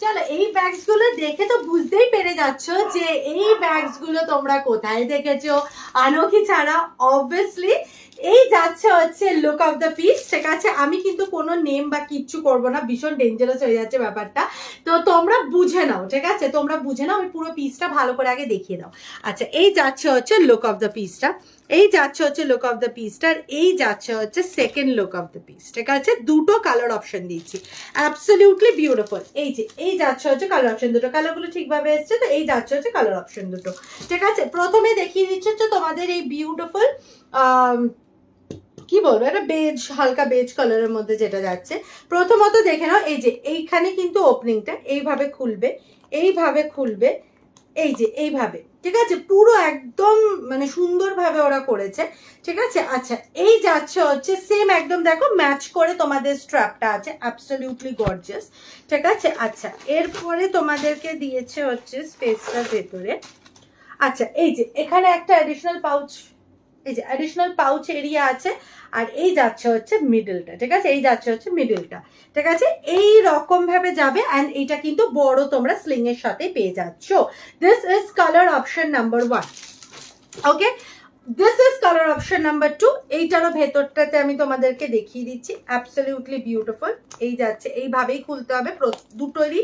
চলো এই ব্যাগস গুলো দেখে তো বুঝতেই পেরে যাচ্ছ যে এই ব্যাগস গুলো তোমরা কোথায় দেখেছো। আনোকি ছাড়া অবভিয়াসলি এই যাচ্ছে হচ্ছে লুক অফ দ্য পিস। ঠিক আছে, আমি কিন্তু কোনো নেম বা কিচ্ছু করব না, ভীষণ ডেঞ্জারাস হয়ে যাচ্ছে ব্যাপারটা। তো তোমরা বুঝে নাও, ঠিক আছে, তোমরা বুঝে নাও। আমি পুরো পিসটা ভালো করে আগে দেখিয়ে দাও। আচ্ছা, এই যাচ্ছে হচ্ছে লুক অফ দ্য পিসটা, এই যাচ্ছে হচ্ছে লুক অফ দ্য পিসটার, এই যাচ্ছে হচ্ছে second look of the piece. ঠিক আছে, দুটো কালার অপশন দিচ্ছি, অ্যাবসলিউটলি বিউটিফুল। এই যে এই যাচ্ছে হচ্ছে কালার অপশন দুটো, কালারগুলো ঠিকভাবে এসছে তো। এই যাচ্ছে হচ্ছে কালার অপশন দুটো। ঠিক আছে, প্রথমে দেখিয়ে দিচ্ছে হচ্ছে তোমাদের এই বিউটিফুল কি বলবো, এটা বেজ, হালকা বেজ কালারের মধ্যে যেটা যাচ্ছে। প্রথমত দেখে নাও, এই যে এইখানে কিন্তু ওপেনিংটা এইভাবে খুলবে, এইভাবে খুলবে, এই যে এইভাবে। ঠিক আছে, পুরো একদম মানে সুন্দরভাবে ওরা করেছে। ঠিক আছে, আচ্ছা এই যাচ্ছে হচ্ছে সেম একদম, দেখো ম্যাচ করে তোমাদের স্ট্র্যাপটা আছে, অ্যাবসলিউটলি গর্জিয়াস। ঠিক আছে, আচ্ছা এরপরে তোমাদেরকে দিয়েছে হচ্ছে স্পেসটার ভেতরে। আচ্ছা এই যে এখানে একটা অ্যাডিশনাল পাউচ, এই যে অ্যাডিশনাল পাউচ এরিয়া আছে। আর এই যাচ্ছে হচ্ছে মিডলটা। ঠিক আছে, এই যাচ্ছে হচ্ছে মিডলটা। ঠিক আছে, এই রকম ভাবে যাবে। অ্যান্ড এটা কিন্তু বড় তোমরা স্লিং এর সাথে পেয়ে যাচ্ছ। This is colour option number 1। Okay, this is colour option number 2। এইটারও ভেতরটাতে আমি তোমাদেরকে দেখিয়ে দিচ্ছি, অ্যাবসলিউটলি বিউটিফুল। এই যাচ্ছে, এইভাবেই খুলতে হবে দুটোরই।